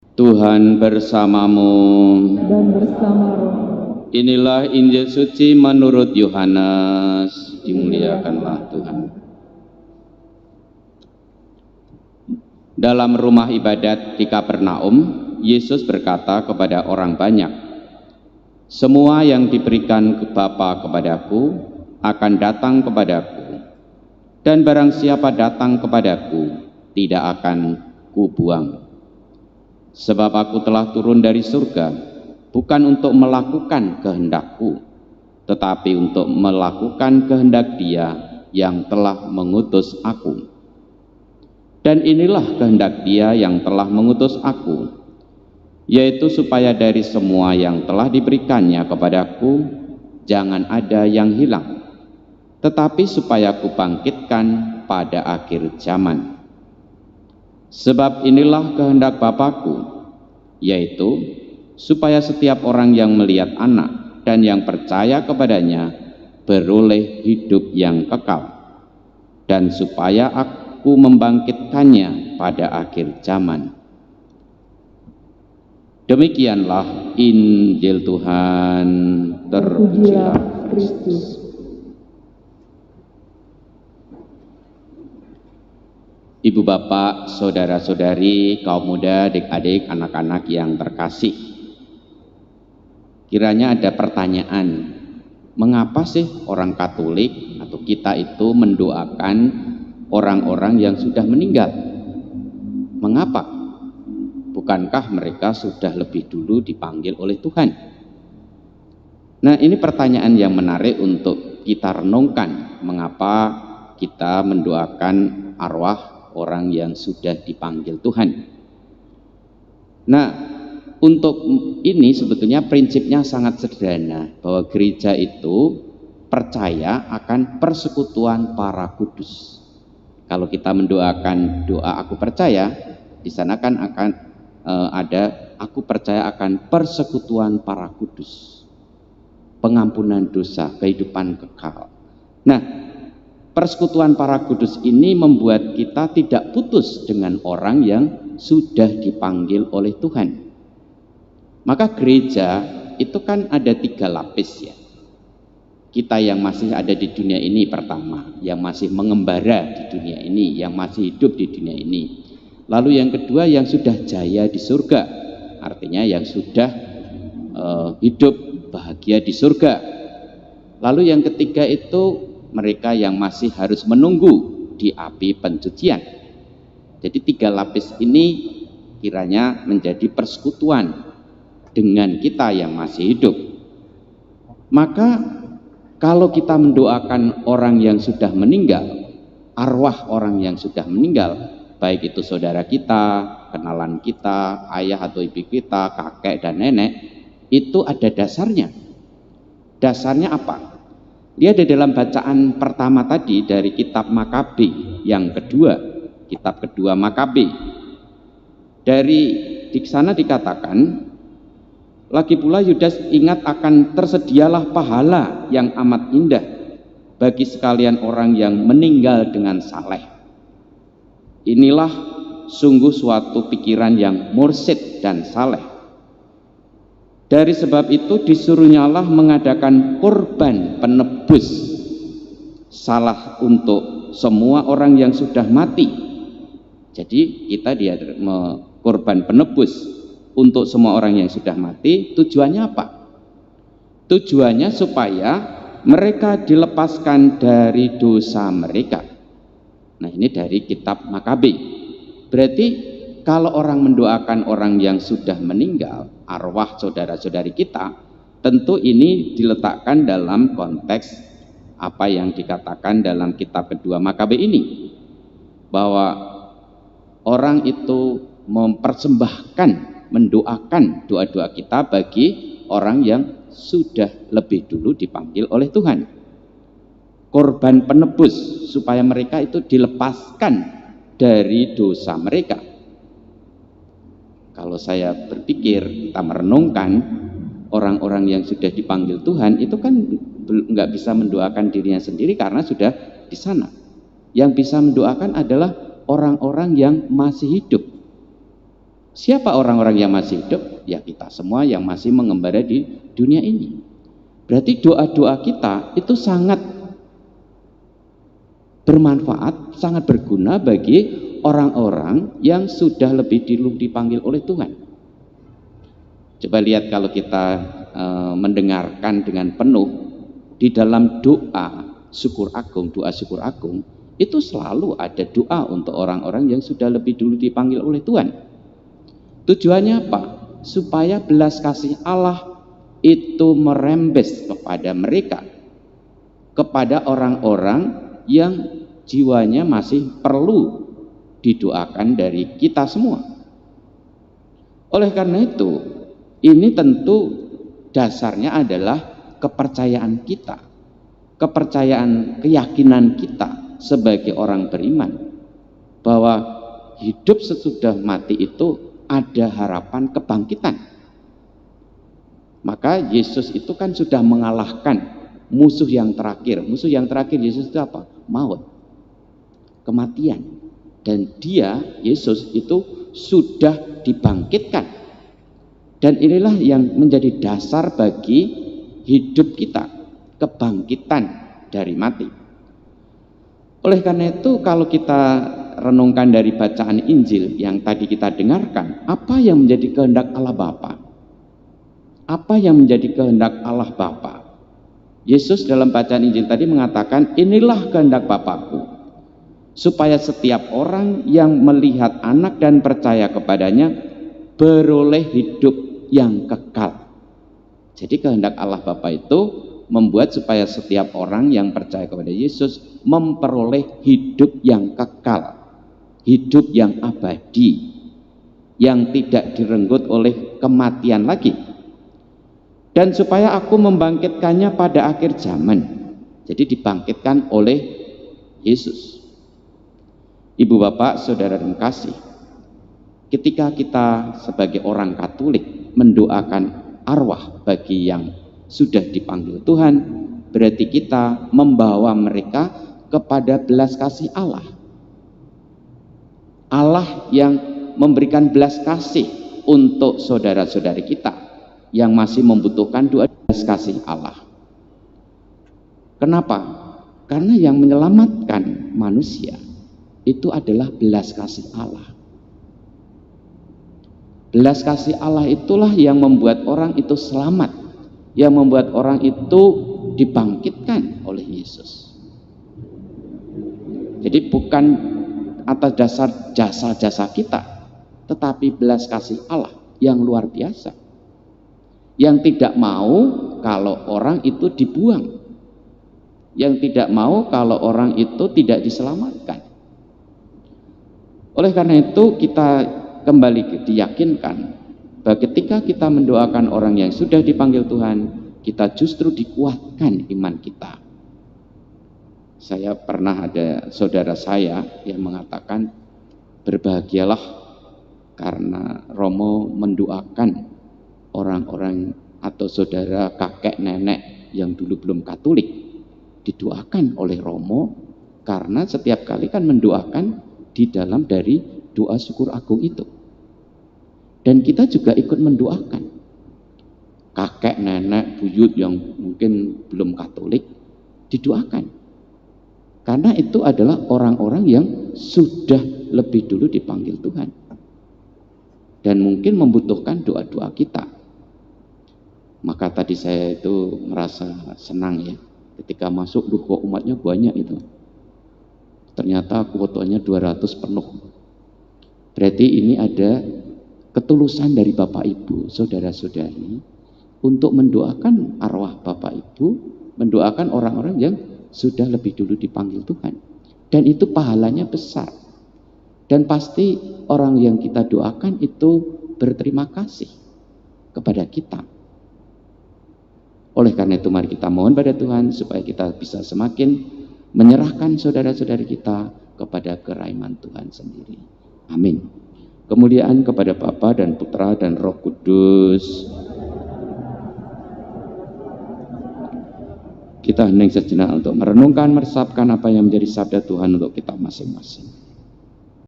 Tuhan bersamamu. Dan bersama roh. Inilah Injil suci menurut Yohanes. Dimuliakanlah Tuhan. Dalam rumah ibadat di Kapernaum, Yesus berkata kepada orang banyak, "Semua yang diberikan ke Bapa kepadaku akan datang kepadaku, dan barang siapa datang kepadaku tidak akan kubuang. Sebab aku telah turun dari surga, bukan untuk melakukan kehendakku, tetapi untuk melakukan kehendak Dia yang telah mengutus aku. Dan inilah kehendak Dia yang telah mengutus aku, yaitu supaya dari semua yang telah diberikannya kepadaku, jangan ada yang hilang, tetapi supaya aku bangkitkan pada akhir zaman. Sebab inilah kehendak Bapa-Ku, yaitu supaya setiap orang yang melihat Anak dan yang percaya kepadanya beroleh hidup yang kekal, dan supaya aku membangkitkannya pada akhir zaman." Demikianlah Injil Tuhan. Terpujilah Kristus. Ibu bapak, saudara-saudari, kaum muda, adik-adik, anak-anak yang terkasih, kiranya ada pertanyaan, mengapa sih orang Katolik atau kita itu mendoakan orang-orang yang sudah meninggal? Mengapa? Bukankah mereka sudah lebih dulu dipanggil oleh Tuhan? Nah, ini pertanyaan yang menarik untuk kita renungkan. Mengapa kita mendoakan arwah orang yang sudah dipanggil Tuhan? Nah, untuk ini sebetulnya prinsipnya sangat sederhana, bahwa gereja itu percaya akan persekutuan para kudus. Kalau kita mendoakan doa aku percaya, di sana kan akan ada aku percaya akan persekutuan para kudus, pengampunan dosa, kehidupan kekal. Nah, persekutuan para kudus ini membuat kita tidak putus dengan orang yang sudah dipanggil oleh Tuhan. Maka gereja itu kan ada 3 lapis ya. Kita yang masih ada di dunia ini pertama, yang masih mengembara di dunia ini, yang masih hidup di dunia ini. Lalu yang kedua yang sudah jaya di surga, artinya yang sudah hidup bahagia di surga. Lalu yang ketiga itu mereka yang masih harus menunggu di api pencucian. Jadi 3 lapis ini kiranya menjadi persekutuan dengan kita yang masih hidup. Maka kalau kita mendoakan orang yang sudah meninggal, arwah orang yang sudah meninggal, baik itu saudara kita, kenalan kita, ayah atau ibu kita, kakek dan nenek, itu ada dasarnya. Dasarnya apa? Dia ada dalam bacaan pertama tadi dari kitab Makabe yang kedua, kitab kedua Makabe. Di sana dikatakan, lagi pula Yudas ingat akan tersedialah pahala yang amat indah bagi sekalian orang yang meninggal dengan saleh. Inilah sungguh suatu pikiran yang mursyid dan saleh. Dari sebab itu disuruhnyalah mengadakan kurban penebus salah untuk semua orang yang sudah mati. Jadi kita dia kurban penebus untuk semua orang yang sudah mati. Tujuannya apa? Tujuannya supaya mereka dilepaskan dari dosa mereka. Nah, ini dari kitab Makabe. Berarti kalau orang mendoakan orang yang sudah meninggal, arwah saudara-saudari kita, tentu ini diletakkan dalam konteks apa yang dikatakan dalam kitab kedua Makabe ini, bahwa orang itu mempersembahkan, mendoakan doa-doa kita bagi orang yang sudah lebih dulu dipanggil oleh Tuhan. Korban penebus supaya mereka itu dilepaskan dari dosa mereka. Kalau saya berpikir, kita merenungkan, orang-orang yang sudah dipanggil Tuhan itu kan nggak bisa mendoakan dirinya sendiri karena sudah di sana. Yang bisa mendoakan adalah orang-orang yang masih hidup. Siapa orang-orang yang masih hidup? Ya kita semua yang masih mengembara di dunia ini. Berarti doa-doa kita itu sangat bermanfaat, sangat berguna bagi orang-orang yang sudah lebih dulu dipanggil oleh Tuhan. Coba lihat kalau kita mendengarkan dengan penuh di dalam doa syukur agung, itu selalu ada doa untuk orang-orang yang sudah lebih dulu dipanggil oleh Tuhan. Tujuannya apa? Supaya belas kasih Allah itu merembes kepada mereka, kepada orang-orang yang jiwanya masih perlu didoakan dari kita semua. Oleh karena itu, ini tentu dasarnya adalah kepercayaan kita, keyakinan kita sebagai orang beriman bahwa hidup sesudah mati itu ada harapan kebangkitan. Maka Yesus itu kan sudah mengalahkan musuh yang terakhir. Musuh yang terakhir Yesus itu apa? Maut, kematian. Dan dia, Yesus itu sudah dibangkitkan. Dan inilah yang menjadi dasar bagi hidup kita, kebangkitan dari mati. Oleh karena itu, kalau kita renungkan dari bacaan Injil yang tadi kita dengarkan, apa yang menjadi kehendak Allah Bapa? Apa yang menjadi kehendak Allah Bapa? Yesus dalam bacaan Injil tadi mengatakan, inilah kehendak Bapakku, supaya setiap orang yang melihat anak dan percaya kepadanya beroleh hidup yang kekal. Jadi kehendak Allah Bapa itu membuat supaya setiap orang yang percaya kepada Yesus memperoleh hidup yang kekal, hidup yang abadi, yang tidak direnggut oleh kematian lagi. Dan supaya aku membangkitkannya pada akhir zaman. Jadi dibangkitkan oleh Yesus. Ibu bapak, saudara dan kasih, ketika kita sebagai orang Katolik mendoakan arwah bagi yang sudah dipanggil Tuhan, berarti kita membawa mereka kepada belas kasih Allah. Allah yang memberikan belas kasih untuk saudara-saudari kita yang masih membutuhkan doa belas kasih Allah. Kenapa? Karena yang menyelamatkan manusia itu adalah belas kasih Allah. Belas kasih Allah itulah yang membuat orang itu selamat, yang membuat orang itu dibangkitkan oleh Yesus. Jadi bukan atas dasar jasa-jasa kita, tetapi belas kasih Allah yang luar biasa, yang tidak mau kalau orang itu dibuang, yang tidak mau kalau orang itu tidak diselamatkan. Oleh karena itu kita kembali diyakinkan bahwa ketika kita mendoakan orang yang sudah dipanggil Tuhan, kita justru dikuatkan iman kita. Saya pernah ada saudara saya yang mengatakan, berbahagialah karena Romo mendoakan orang-orang atau saudara kakek nenek yang dulu belum Katolik, didoakan oleh Romo, karena setiap kali kan mendoakan di dalam dari doa syukur agung itu. Dan kita juga ikut mendoakan kakek, nenek, buyut yang mungkin belum Katolik, didoakan. Karena itu adalah orang-orang yang sudah lebih dulu dipanggil Tuhan. Dan mungkin membutuhkan doa-doa kita. Maka tadi saya itu merasa senang ya, ketika masuk, kok umatnya banyak itu. Ternyata kuotanya 200 penuh. Berarti ini ada ketulusan dari Bapak Ibu, saudara-saudari, untuk mendoakan arwah Bapak Ibu, mendoakan orang-orang yang sudah lebih dulu dipanggil Tuhan. Dan itu pahalanya besar. Dan pasti orang yang kita doakan itu berterima kasih kepada kita. Oleh karena itu mari kita mohon pada Tuhan supaya kita bisa semakin menyerahkan saudara-saudari kita kepada kerahman Tuhan sendiri. Amin. Kemuliaan kepada Bapa dan Putra dan Roh Kudus. Kita hening sejenak untuk merenungkan, meresapkan apa yang menjadi sabda Tuhan untuk kita masing-masing.